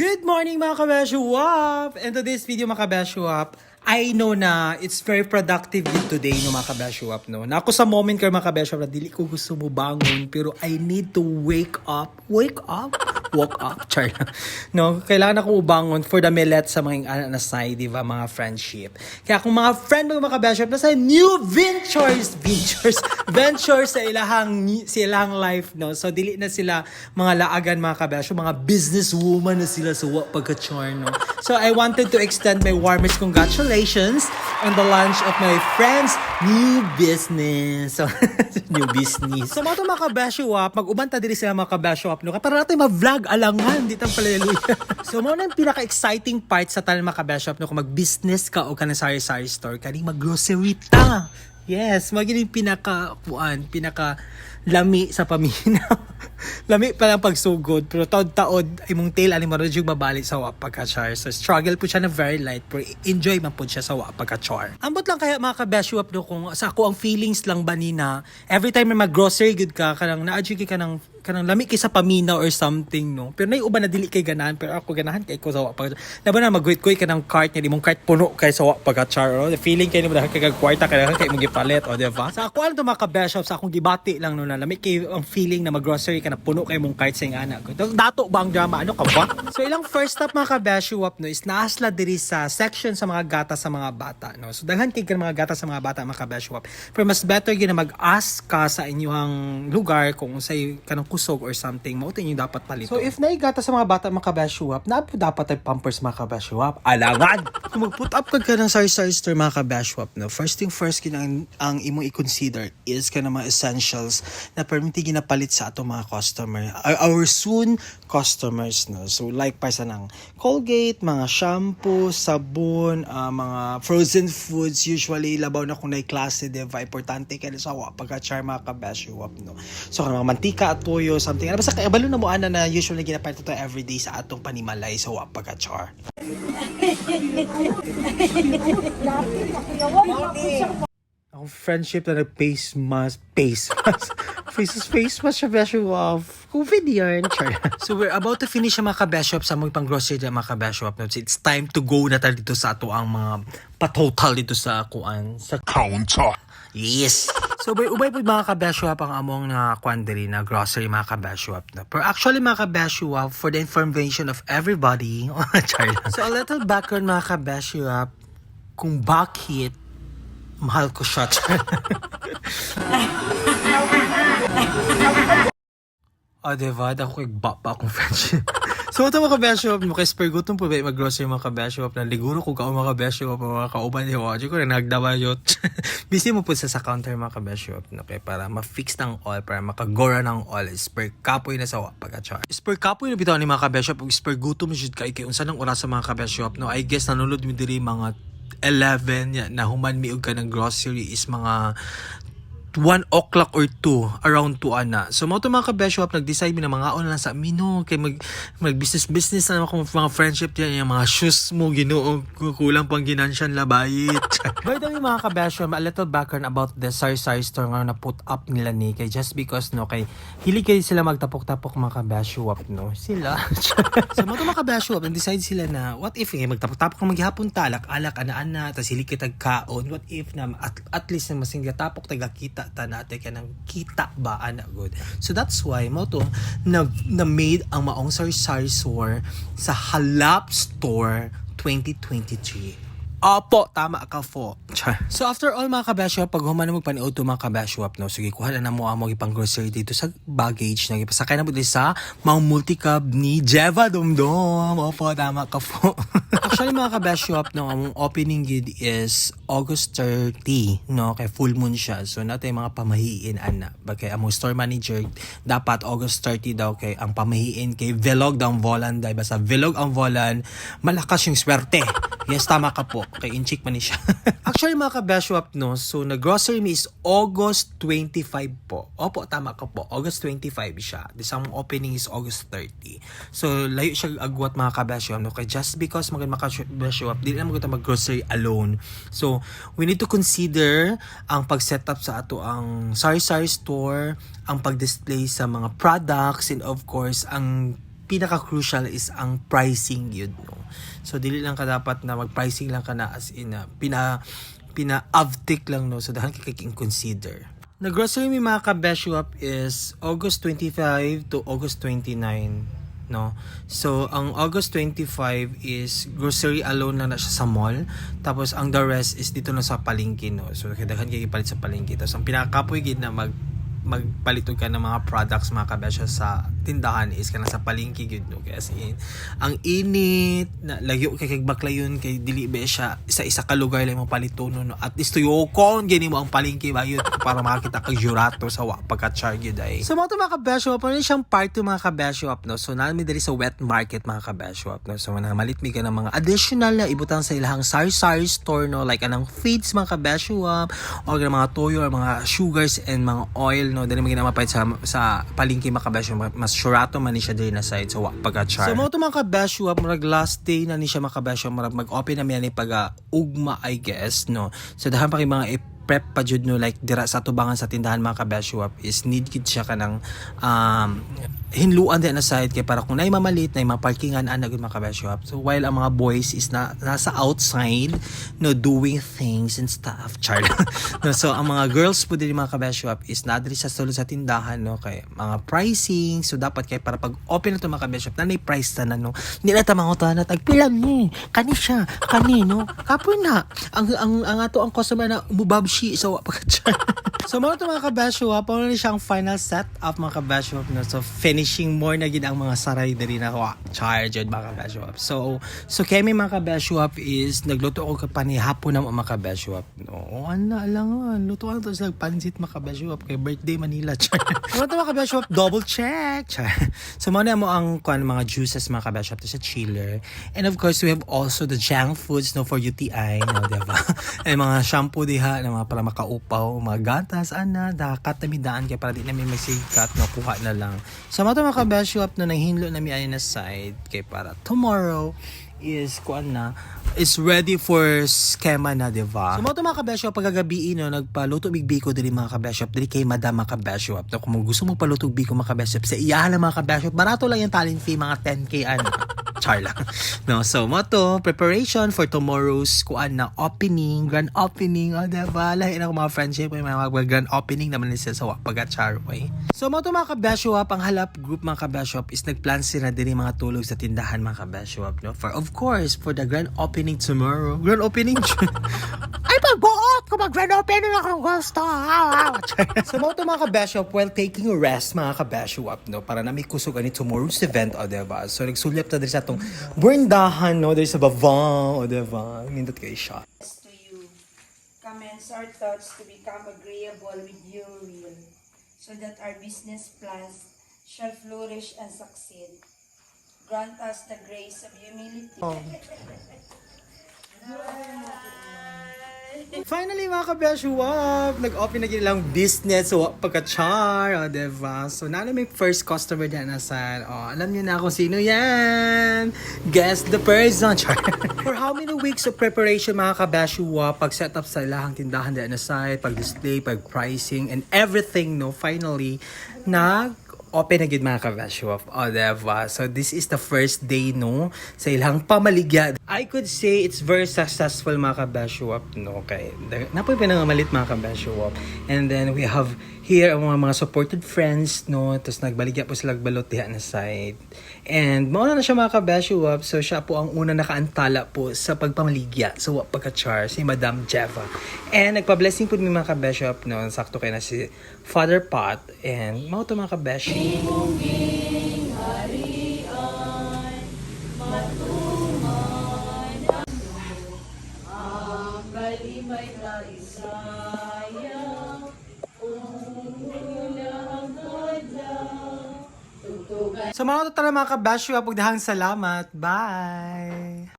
Good morning mga kabeshuap! And today's video mga kabeshuap, I know na it's very productive din today no mga kabeshuap no. Na ako sa moment kayo mga kabeshuap na dili ko gusto mo bangon pero I need to wake up, char lang. No, kailangan akong ubangon for the millet sa mga anak na side, di ba, mga friendship. Kaya kung mga friend mga kabeshuap na sa new ventures sa ilahang life, no. So dili na sila mga laagan mga kabeshuap, mga businesswoman na sila sa pagka-char, no. So I wanted to extend my warmest congratulations on the launch of my friend's new business. So new business. So mga kabeshuap, mag-ubanta diri sila mga kabeshuap, no. Para natin ma-vlog alangan, di tang palaluya. So mo na yung pinaka-exciting part sa tanan mga kabeshuap, no, kung mag-business ka o ka ng sari-sari store, kaning mag-grocery ta. Yes, magiging pinaka lami sa paminaw. Lami pa lang pagsugod, pero taod-taod ay mong tail ani mo yung babalik sa pagka-char. So struggle po siya na very light, pero enjoy man po siya sa pagka-char. Ambot lang kaya mga kabeshuap, no, kung sa ako ang feelings lang ba ni na every time may mag-grocery good ka, kanang na-adjust ka kanang lami kay sa paminaw or something, no. Pero nay uban na dili kay ganahan, pero ako ganahan kay ko sa pagka. Labo na mag-wait ka ng cart niya, di mong cart puno kay sa pagka-char. No? The feeling kay mo dahil kay kwarta kay mong gipalit, o di ba? Sa ako lang to mga kabeshuap, sa akong gibati lang no na lami kay ang feeling na mag-grocery ka na puno kay mong cart sa anak. Dato ba ang drama? Ano ka ba? So ilang first stop mga kabeshuap, no, is naasla diri sa section sa mga gata sa mga bata, no. So daghan kay mga gata sa mga bata mga kabeshuap. Pero mas better gyud na mag-ask ka sa inyong lugar kung unsay kanang kusog or something, mao tinyo dapat palito. So if naigata sa mga bata mga kabeshuap, napo dapat ay pampers mga kabeshuap. Alangan. Kung mag-put up ka ng sari-sari store mga kabeshuap, no, first thing first kinang ang imong i-consider is kana mga essentials na permiti ginapalit sa ato mga customer, our soon customers, no. So like pa sa nang Colgate, mga shampoo, sabon, mga frozen foods, usually labaw na kung na klase, diba, importante kaya sa pagka-char mga kabeshuap, no. So mga mantika at toyo, something, basta kabalo na mo ana na usually ginapalit ito everyday sa atong panimalay sa pagka-char. Ang friendship na face mask siya besyo of COVID yan. So we're about to finish ang mga kabeshuap sa mga pang grocery na mga kabeshuap. It's time to go na tayo dito sa ato ang mga patotal dito sa kuan sa counter. Yes. So ubay po mga kabeshuap ang among na quandary na grocery mga kabeshuap. Pero actually mga kabeshuap, for the information of everybody, so a little background mga kabeshuap kung bakit mahal ko siya. Diba? Ako kay bapa akong friendship. So ito mga kabeshuap, maka-spare po ba mag-grocery mga kabeshuap na liguro kung kao mga kabeshuap mga kauban niyo. Adyo ko rin nagdabayot. Busy mo po sa counter mga kabeshuap, okay, para ma-fix ng oil, para makagora ng oil. Spare kapoy na sa pagka-char. Spare kapoy na bitaw ni mga kabeshuap, spare gutom na siya kay unsa ng oras sa mga kabeshuap, no. I guess nanulod mi diri mga 11 na human miog ka ng grocery is mga 1 o'clock or 2, around 2 ana. So mo to mga kabeshuap, nag-decide mi na mga on lang sa amino kay mag-business na ako mga friendship diyan, yung mga shoes mo Ginoo kulang pang ginansyan labayit. By the way mga kabeshuap, a little background about the sari-sari store nga na put up nila ni kay just because no kay hilig kay sila magtapok-tapok mga kabeshuap, no sila. So mo to mga kabeshuap, nag-decide sila na what if magtapok-tapok ng maghapon alak ana tas hilig kay tagkaon, what if na at least na masing tapok tagakita natin ka ng kita ba ana good. So that's why mo to na made ang maong sari-sari store sa Halap Store 2023. Opo, tama ka po. So after all mga kabeshuap, pag human na magpaniod to mga kabeshuap, no, sige, kuha na mo ang ipang grocery dito sa baggage na ipasakay na po dito sa mga multicab ni Jeva Dumdum. Opo, tama ka po. Actually mga kabeshuap, no, ang opening gid is August 30, no, kay full moon siya. So natin mga pamahiin ana. Bagay among store manager dapat August 30 daw kay ang pamahiin kay Vlog ang volan dai basta Vlog ang volan malakas yung swerte. Yes, tama ka po. Kay inchik man ni siya. Actually mga kabeshuap, no, so nag-grocery me is August 25 po. Opo, tama ka po. August 25 siya. The same opening is August 30. So layo siya agwat mga kabeshuap, no, kay just because mag-kabeshuap, di na mag-grocery alone. So we need to consider ang pag-setup sa ato ang sari-sari store, ang pag-display sa mga products, and of course ang pinaka-crucial is ang pricing yun, no? So, dili lang ka dapat na mag-pricing lang ka na as in, pina-avtik lang, no? So, dahan ka consider. Nag-grocery mi mga kabeshwap is August 25 to August 29, no? So, ang August 25 is grocery alone lang na siya sa mall. Tapos, ang the rest is dito na sa palengke, no? So, daghan kayo ipalit sa palengke. Tapos, ang pinakapoy gid na magpalitod ka ng mga products mga kabesya sa tindahan is ka na sa palengke gud, no? Kaya in ang init na lagyo kay baklayon kay dili ba siya isa ka lugar lang mo paliton, no? At least tuyo kon gini mo ang palengke bayot para makakita kag jurato sa wa pagka-char gyud ay. So mo to mga kabesya pa rin siyang part to mga kabesya, no? So nami diri sa wet market mga kabesya, no? So malit mi ka ng mga additional na ibutang sa ilahang sari-sari store, no? Like anang feeds mga kabesya o mga toyo or mga sugars and mga oil, no? Dali magina mapait sa palengke mga kabesya, mas surato man ni siya diri na side so pagka-char. So mo to mga kabesya, murag last day na ni siya mga kabesya, murag mag-open na mi ani pag ugma I guess, no? So dahan pa kay mga prep pa jud, no? Like dira sa tubangan sa tindahan mga kabesya is need kid siya kanang hinluan din na side kay para kung nay mamalit nay maparkingan ana gud mga kabesya. So while ang mga boys is nasa outside, no, doing things and stuff, char. No, so ang mga girls po din mga kabesya is nadiri sa sulod sa tindahan, no, kay mga pricing. So dapat kay para pag open na to mga kabesya na nay price na, no, nila ta mga na tagpila ni kani siya kani, no, kapoy na ang ato ang customer na umubabshi so pagka-char. So mga to mga kabesya, paano ni siyang final set up mga kabesya, no? So finishing more na gid ang mga saray diri na charge mga kabesya. So kami mga kabesya is nagluto ako kapani hapon na mga kabesya, no. Ana lang luto to sa pansit mga kabesya kay birthday Manila. Mga to mga kabesya, double check. So mo ang mga juices mga kabesya to sa chiller. And of course we have also the junk foods, no, for UTI, no, diba? Ay mga shampoo diha na mga para makaupaw, mga gatas ana dakat na midaan kay para di namin magsikat, no, kuha na lang. So mga kabesya no, nanghinlo na mi ani na side kay para tomorrow is kuan na is ready for schema na, diba? So mga kabesya pagagabi, no, nagpaluto mig biko diri mga kabesya diri kay Madam mga kabesya. No, kung gusto mo paluto biko mga kabesya sa iyahan mga kabesya, barato lang yung talent fee mga 10k ano. Char lang. No, so moto preparation for tomorrow's kuan na opening, grand opening, diba? Lahi na mga friendship may mga grand opening naman ni sa pagka-char way. So moto mga kabesya, pang halap group mga kabesya is nagplan sila diri mga tulog sa tindahan mga kabesya, no, for of course for the grand opening tomorrow. Grand opening. Ay pagbuot ko mag grand opening akong gusto. So moto mga kabesya, while taking a rest mga kabesya, no, para na may kusog ani tomorrow's event, diba? So nagsulyap ta diri sa atong burindahan, no, diri sa Bavang, diba? Nindot kay siya. To you, comments our thoughts to become agreeable with your will, so that our business plans shall flourish and succeed. Grant us the grace of humility. Finally mga kabesya, nag-open na lang business so pagka-char, diba? So na may first customer dyan na sa alam niyo na kung sino yan. Guess the person. Char. For how many weeks of preparation mga kabesya, pag-set up sa ilahang tindahan dyan na side, pag-display, pag-pricing and everything, no, finally open na gid mga kabesya, diba? So this is the first day, no, sa ilang pamaligya. I could say it's very successful mga kabesya, no, kay napoy pinangamalit mga kabesya. And then we have here ang mga supported friends, no, tapos nagbaligya po sila balot diha na side. And mauna na siya mga kabesya, so siya po ang una nakaantala po sa pagpamaligya sa pagka-char, si Madam Jeva. And nagpa-blessing po ni mga kabesya, no, sakto kay na si Father Pot and mga to mga kabesya. Sa mga to mga kabesya, pagdahang salamat. Bye!